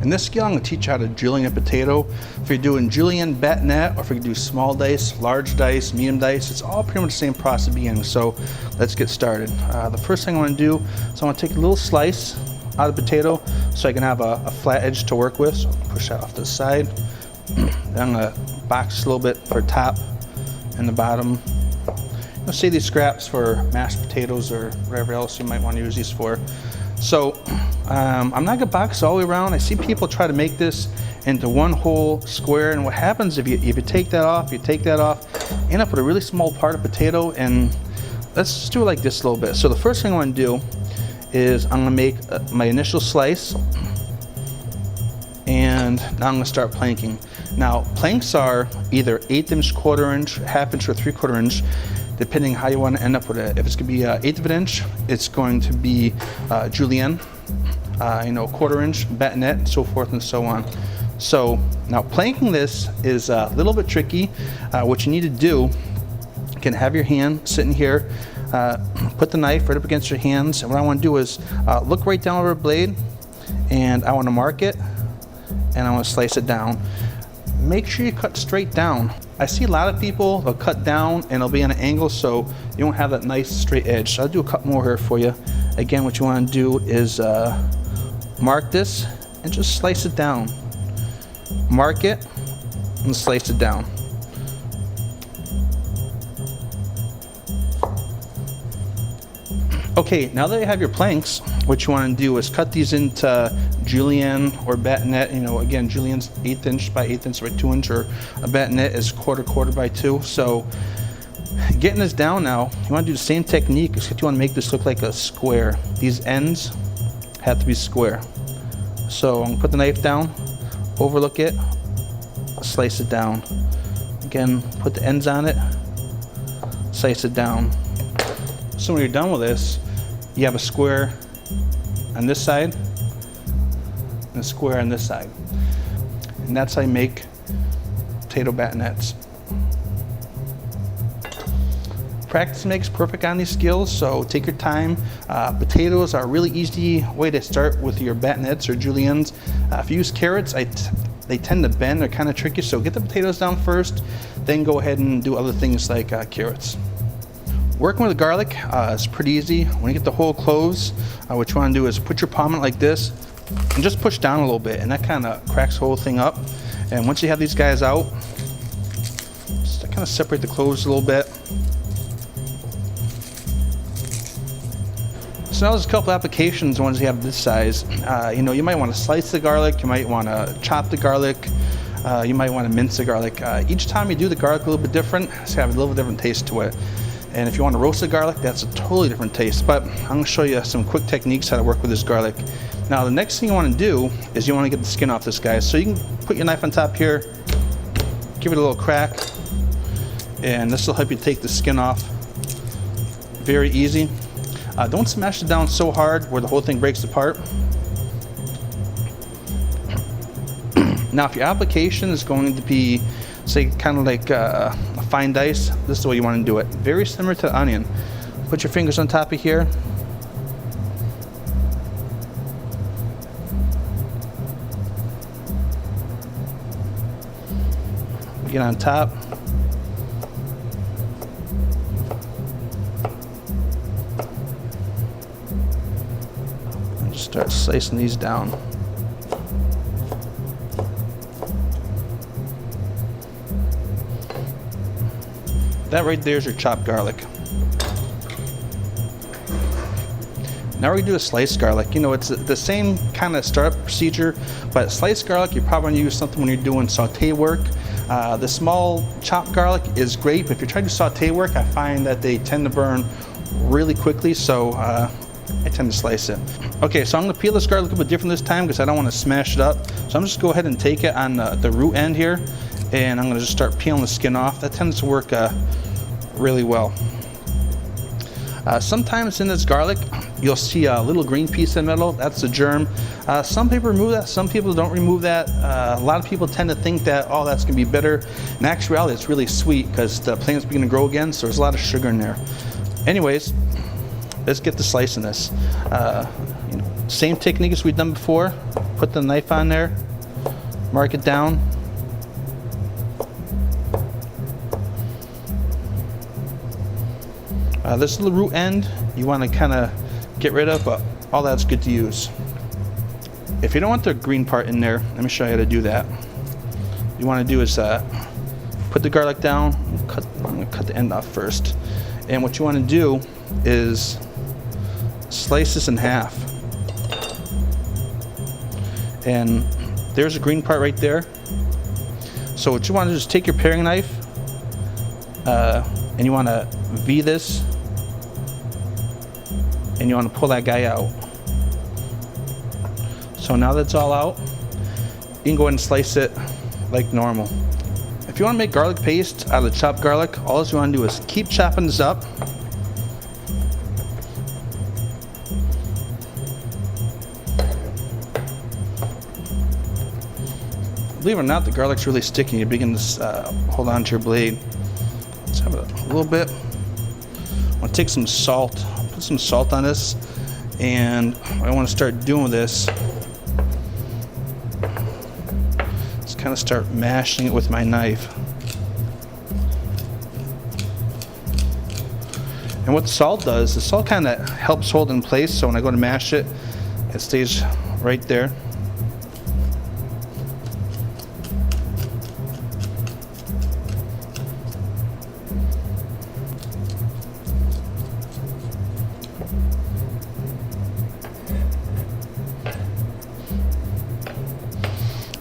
In this skill, I'm going to teach you how to julienne a potato. If you're doing julienne batonette, or if you do small dice, large dice, medium dice, it's all pretty much the same process at the beginning. So let's get started. The first thing I want to do is I want to take a little slice out of the potato so I can have a flat edge to work with. So push that off to the side. Then I'm going to box a little bit for top and the bottom. You'll see these scraps for mashed potatoes or whatever else you might want to use these for. So I'm not going to box all the way around. I see people try to make this into one whole square, and what happens if you take that off, you end up with a really small part of potato. And let's just do it like this a little bit. So the first thing I want to do is I'm going to make my initial slice, and now I'm going to start planking. Now planks are either 1/8 inch, 1/4 inch, 1/2 inch, or 3/4 inch, depending how you want to end up with it. If it's going to be 1/8 of an inch, it's going to be julienne, 1/4 inch, batonette, and so forth and so on. So now planking this is a little bit tricky. What you need to do, you can have your hand sitting here, put the knife right up against your hands, and what I want to do is look right down over the blade, and I want to mark it, and I want to slice it down. Make sure you cut straight down. I see a lot of people, they'll cut down and it'll be at an angle, so you won't have that nice straight edge. So I'll do a couple more here for you. Again, what you want to do is mark this and just slice it down. Mark it and slice it down. Okay, now that you have your planks, what you want to do is cut these into julienne or batonette. Again, julienne's 1/8 inch by 1/8 inch by 2 inch, or a batonette is 1/4 by 2. So getting this down now, you want to do the same technique, except you want to make this look like a square. These ends have to be square. So I'm going to put the knife down, overlook it, slice it down. Again, put the ends on it, slice it down. So when you're done with this, you have a square on this side and a square on this side. And that's how you make potato batonettes. Practice makes perfect on these skills, so take your time. Potatoes are a really easy way to start with your batonettes or juliennes. If you use carrots, they tend to bend, they're kind of tricky, so get the potatoes down first, then go ahead and do other things like carrots. Working with garlic is pretty easy. When you get the hole closed, what you want to do is put your palm in it like this and just push down a little bit, and that kind of cracks the whole thing up. And once you have these guys out, just kind of separate the cloves a little bit. So now there's a couple applications once you have this size. You might want to slice the garlic, you might want to chop the garlic, you might want to mince the garlic. Each time you do the garlic a little bit different, it's going to have a little different taste to it. And if you want to roast the garlic, that's a totally different taste. But I'm going to show you some quick techniques how to work with this garlic. Now the next thing you want to do is you want to get the skin off this guy. So you can put your knife on top here, give it a little crack, and this will help you take the skin off. Very easy. Don't smash it down so hard where the whole thing breaks apart. Now if your application is going to be, say, kind of like a fine dice, this is the way you want to do it. Very similar to the onion. Put your fingers on top of here. Get on top. And just start slicing these down. That right there is your chopped garlic. Now we're going to do a sliced garlic. It's the same kind of startup procedure, but sliced garlic, you're probably going to use something when you're doing saute work. The small chopped garlic is great, but if you're trying to do saute work, I find that they tend to burn really quickly, so I tend to slice it. Okay, so I'm going to peel this garlic a little bit different this time because I don't want to smash it up. So I'm just going to go ahead and take it on the root end here, and I'm going to just start peeling the skin off. That tends to work really well. Sometimes in this garlic, you'll see a little green piece in the middle. That's the germ. Some people remove that, some people don't remove that. A lot of people tend to think that, oh, that's going to be bitter. In actuality, it's really sweet because the plant's beginning to grow again, so there's a lot of sugar in there. Anyways, let's get to slicing this. Same technique as we've done before. put the knife on there, mark it down. This is the root end you want to kind of get rid of, but all that's good to use. If you don't want the green part in there, let me show you how to do that. What you want to do is put the garlic down. I'm going to cut the end off first. And what you want to do is slice this in half. And there's a green part right there. So what you want to do is take your paring knife and you want to V this, and you want to pull that guy out. So now that's all out, you can go ahead and slice it like normal. If you want to make garlic paste out of the chopped garlic, all you want to do is keep chopping this up. Believe it or not, the garlic's really sticky. You begin to hold on to your blade. Let's have it a little bit. I'm going to take some salt, put some salt on this, and what I want to start doing with this is kind of start mashing it with my knife. And what the salt does, the salt kind of helps hold in place, so when I go to mash it, it stays right there.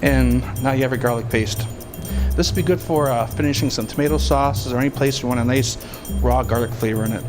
And now you have your garlic paste. This would be good for finishing some tomato sauces or any place you want a nice raw garlic flavor in it.